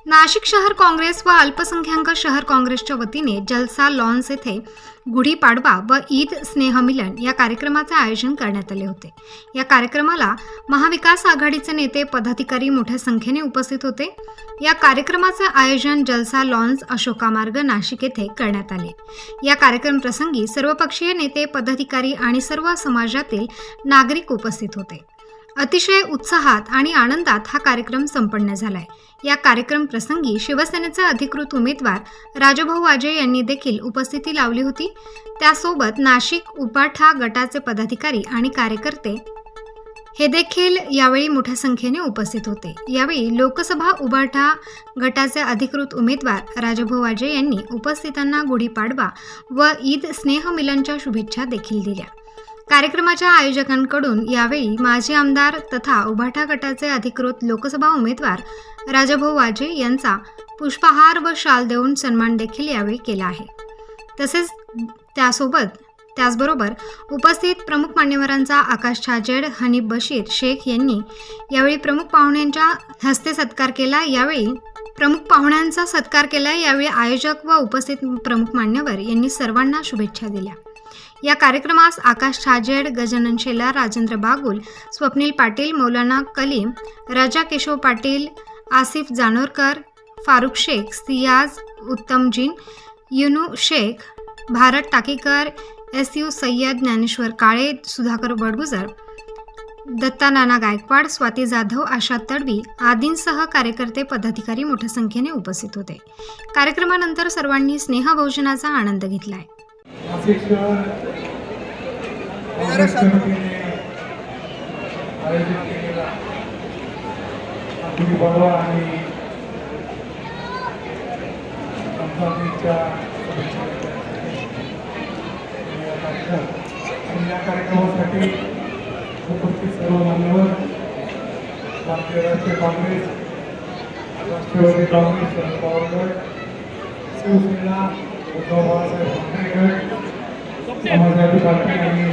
नाशिक शहर काँग्रेस व अल्पसंख्याक शहर काँग्रेसच्या वतीने जलसा लॉन्स येथे गुढीपाडवा व ईद स्नेहमिलन या कार्यक्रमाचे आयोजन करण्यात आले होते। या कार्यक्रमाला महाविकास आघाडीचे नेते पदाधिकारी मोठ्या संख्येने उपस्थित होते। या कार्यक्रमाचे आयोजन जलसा लॉन्स अशोका मार्ग नाशिक येथे करण्यात आले। या कार्यक्रम प्रसंगी सर्वपक्षीय नेते पदाधिकारी आणि सर्व समाजातील नागरिक उपस्थित होते। अतिशय उत्साहात आणि आनंदात हा कार्यक्रम संपन्न झालाय। या कार्यक्रम प्रसंगी शिवसेनेचे अधिकृत उमेदवार राजभाऊ वाजे यांनी देखील उपस्थिती लावली होती। त्यासोबत नाशिक उबाठा गटाचे पदाधिकारी आणि कार्यकर्ते हे देखील यावेळी मोठ्या संख्येने उपस्थित होते। यावेळी लोकसभा उबाठा गटाचे अधिकृत उमेदवार राजभाऊ वाजे यांनी उपस्थितांना गुढीपाडवा व ईद स्नेहमिलनच्या शुभेच्छा देखील दिल्या। कार्यक्रमाच्या आयोजकांकडून यावेळी माजी आमदार तथा उबाठा गटाचे अधिकृत लोकसभा उमेदवार राजभाऊ वाजे यांचा पुष्पहार व शाल देऊन सन्मान देखील यावेळी केला आहे। तसेच त्याचबरोबर उपस्थित प्रमुख मान्यवरांचा आकाश छाजेड, हनीफ बशीर शेख यांनी यावेळी प्रमुख पाहुण्यांच्या हस्ते सत्कार केला। यावेळी आयोजक व उपस्थित प्रमुख मान्यवर यांनी सर्वांना शुभेच्छा दिल्या। या कार्यक्रमास आकाश छाजेड, गजानन शेलार, राजेंद्र बागुल, स्वप्नील पाटील, मौलाना कलीम, राजा केशव पाटील, आसिफ जानोरकर, फारुख शेख, सियाज उत्तमजीन, युनू शेख, भारत टाकीकर, SU सय्यद, ज्ञानेश्वर काळे, सुधाकर बडगुजर, दत्ता नाना गायकवाड, स्वाती जाधव, आशा तडवी आदींसह कार्यकर्ते पदाधिकारी मोठ्या संख्येने उपस्थित होते। कार्यक्रमानंतर सर्वांनी स्नेहभोजनाचा आनंद घेतलाय। या कार्यक्रमासाठी उपस्थित सर्व मान्यवर, भारतीय राष्ट्रीय काँग्रेस, राष्ट्रवादी काँग्रेस, शरद पवार गट, शिवसेना, उद्धव बाळासाहेब ठाकरे गट, समाजवादी पार्टी आणि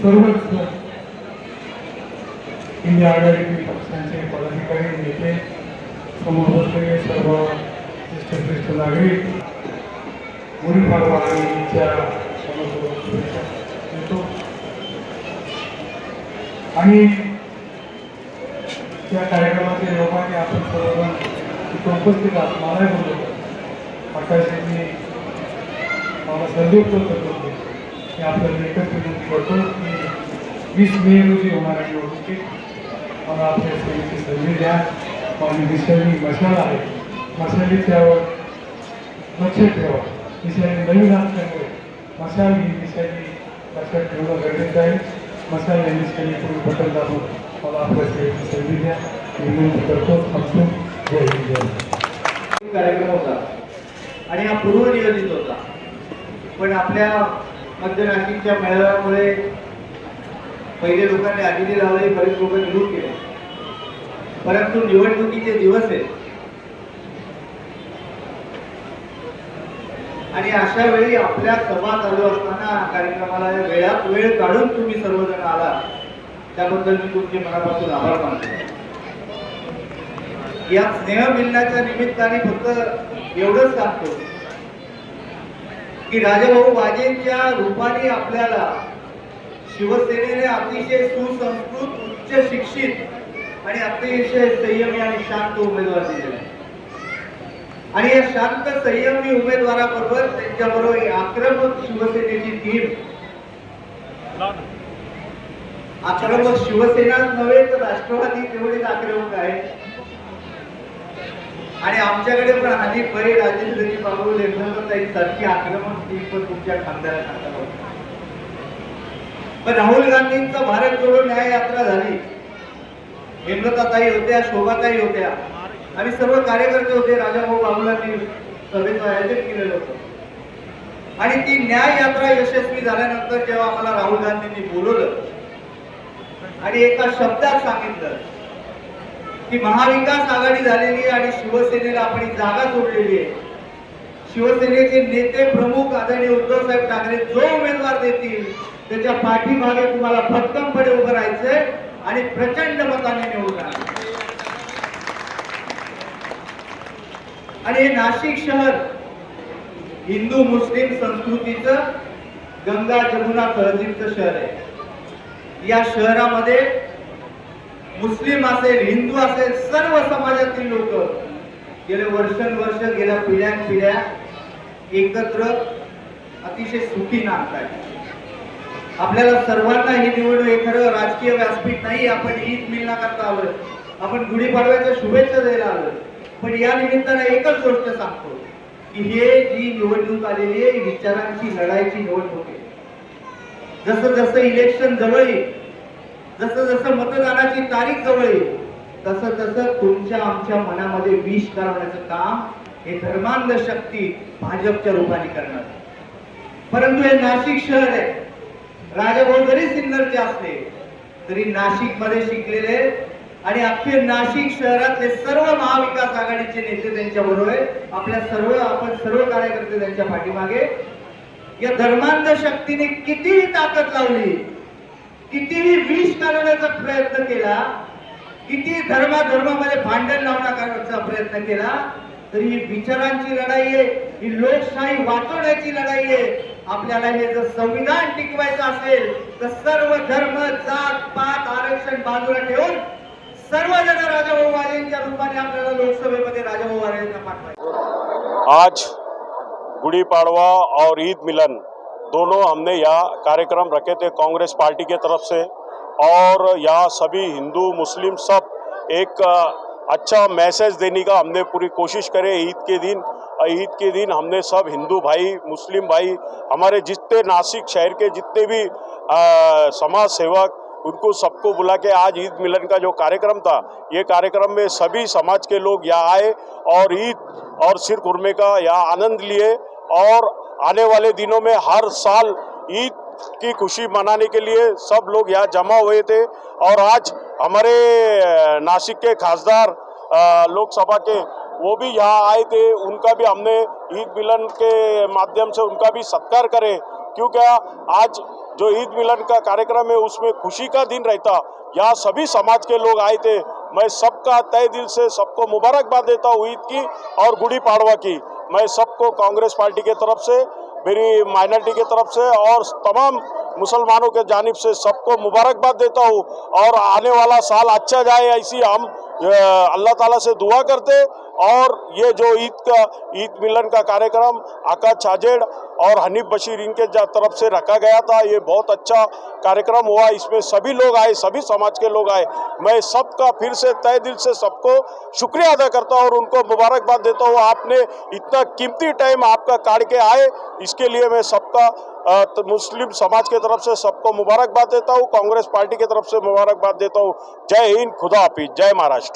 सर्वच इंडिया आघाडीतील पक्षांचे पदाधिकारी, नेते, समोर बसलेले सर्व ज्येष्ठ नागरिक गुढीपाडवा आणि ईदच्या शुभेच्छा देतो। आणि त्या कार्यक्रमाचे लोकांनी आपण सर्वजण तिथे उपस्थित आहात। मलाही बोलवलं, आकाशजींनी मला संयुक्त करतो की आपल्याला एकच विनंती करतो की 20 मे रोजी होणाऱ्या निवडणुकीत मला आपल्या सेवेची संधी द्या। माझी दिशाही मशाल आहे, मशालीच्यावर लक्ष ठेवा। दिशाही नवीन असल्यामुळे मशाल ही दिशाही लक्षात ठेवणं गरजेचं आहे। मशाल या दिशेने पूर्ण बटन दाबून मला आपल्या सेवेची संधी द्या विनंती करतो। थांबतो। जय हिंद, जय। कार्यक्रम होता आणि हा पूर्वनियोजित होता, पण आपल्या मध्य नाशिकच्या मेळाव्यामुळे पहिले लोकांनी आगिरी लावले, बरेच लोक निवडून गेले, परंतु निवडणुकीचे दिवस आहेत आणि अशा वेळी आपल्या सभा चालू असताना कार्यक्रमाला वेळात वेळ काढून तुम्ही सर्वजण आला, त्याबद्दल मी तुमचे मनापासून आभार मानतो। या स्नेहमिलनाच्या निमित्ताने फक्त एवढंच सांगतो की राजभाऊ वाजेंच्या रूपाने आपल्याला शिवसेनेने अतिशय सुसंस्कृत, उच्च शिक्षित आणि अतिशय संयमी आणि शांत उमेदवार दिलेला आहे। आणि या शांत संयमी उमेदवाराबरोबर त्यांच्याबरोबर आक्रमक शिवसेनेची टीम, आक्रमक शिवसेना नव्हे तर राष्ट्रवादी तेवढीच आक्रमक आहे। आणि आमच्याकडे पण हनीफ बरे, राजेंद्रजी बाबू, लेखनताई सारखी आक्रमक टीम पण तुमच्या खासदारात हाताला होती। पण राहुल गांधींचा भारत जोडो न्याय यात्रा झाली, हेमलताताई होत्या, शोभाताई होत्या, आम्ही सर्व कार्यकर्ते होते। राजाभाऊ बाबूलांनी सभेचं आयोजन केलेलं होतं आणि ती न्याय यात्रा यशस्वी झाल्यानंतर जेव्हा आम्हाला राहुल गांधींनी बोलवलं आणि एका शब्दात सांगितलं की महाविकास आघाडी झालेली आणि शिवसेनेला आपण जागा सोडलेली आहे, शिवसेनेचे नेते प्रमुख आदरणीय उद्धव साहेब ठाकरे जो उमेदवार देतील त्याच्या पाठीमागे तुम्हाला भक्कमपणे उभं राहायचंय आणि प्रचंड मताने निवडून आणायचं। आणि हे नाशिक शहर हिंदू मुस्लिम संस्कृतीचं गंगा जमुना तहजीबचं शहर आहे. या शहरामध्ये मुस्लिम असेल हिंदू असेल सर्व समाजातील लोक गेले वर्षानुवर्ष गेल्या पिढ्या एकत्र अतिशय सुखी नांदतात. आपल्याला सर्वांना ही निवडणूक हे खरं राजकीय व्यासपीठ नाही. आपण ईद मिलनाकरता आलोय, आपण गुढीपाडव्याच्या शुभेच्छा द्यायला आलोय. पण या निमित्तानं एकच गोष्ट सांगतो की हे जी निवडणूक आलेली आहे विचारांची लढाईची निवडणूक आहे. जसं जसं इलेक्शन जवळ येईल, जसं जसं मतदानाची तारीख जवळ येईल, तसं तसं तुमच्या आमच्या मनामध्ये विष करण्याचं काम हे धर्मांध शक्ती भाजपच्या रूपाने करणार. परंतु हे नाशिक शहर आहे. राजाभाऊ जरी सिन्नरचे असले तरी नाशिक मध्ये शिकलेले आणि अख्खे नाशिक शहरातले सर्व महाविकास आघाडीचे नेते त्यांच्या बरोबर आहे. आपण सर्व कार्यकर्ते त्यांच्या पाठीमागे. या धर्मांध शक्तीने कितीही ताकद लावली, कितीही विष काढण्याचा प्रयत्न केला, किती धर्मामध्ये भांडण लावण्याचा प्रयत्न केला, तरी ही विचारांची लढाई आहे, ही लोकशाही वाचवण्याची लढाई आहे. आपल्याला हे जर संविधान टिकवायचं असेल तर सर्व धर्म जात पात आरक्षण बाजूला ठेवून सर्वजण राजाभाऊ वाजेंच्या रूपाने आपल्याला लोकसभेमध्ये राजाभाऊ वाजेंना पाठवायचं. आज गुड़ी पाड़वा और ईद मिलन दोनों हमने यहाँ कार्यक्रम रखे थे कांग्रेस पार्टी के तरफ से, और यहाँ सभी हिंदू मुस्लिम सब एक अच्छा मैसेज देने का हमने पूरी कोशिश करे. ईद के दिन हमने सब हिंदू भाई मुस्लिम भाई हमारे जितने नासिक शहर के जितने भी समाज सेवक उनको सबको बुला के आज ईद मिलन का जो कार्यक्रम था, ये कार्यक्रम में सभी समाज के लोग यहाँ आए और ईद और सिर खुरमे का यहाँ आनंद लिए. और आने वाले दिनों में हर साल ईद की खुशी मनाने के लिए सब लोग यहाँ जमा हुए थे. और आज हमारे नासिक के खासदार लोकसभा के वो भी यहाँ आए थे. उनका भी हमने ईद मिलन के माध्यम से उनका भी सत्कार करें, क्योंकि आज जो ईद मिलन का कार्यक्रम है उसमें खुशी का दिन रहता. यहाँ सभी समाज के लोग आए थे. मैं सबका तहे दिल से सबको मुबारकबाद देता हूँ ईद की और गुड़ी पाड़वा की. मैं सबको कांग्रेस पार्टी के तरफ से, मेरी माइनॉरिटी के तरफ से और तमाम मुसलमानों के जानिब से सबको मुबारकबाद देता हूँ. और आने वाला साल अच्छा जाए ऐसी हम अल्लाह ताला से दुआ करते. और ये जो ईद मिलन का कार्यक्रम आकाश छाजेड़ और हनीफ बशीर इनके तरफ से रखा गया था, ये बहुत अच्छा कार्यक्रम हुआ. इसमें सभी लोग आए, सभी समाज के लोग आए. मैं सबका फिर से तहे दिल से सबको शुक्रिया अदा करता हूँ और उनको मुबारकबाद देता हूँ. आपने इतना कीमती टाइम आपका काट के आए, इसके लिए मैं सबका मुस्लिम समाज के तरफ से सबको मुबारकबाद देता हूँ, कांग्रेस पार्टी की तरफ से मुबारकबाद देता हूँ. जय हिंद, खुदा हाफिज, जय महाराष्ट्र.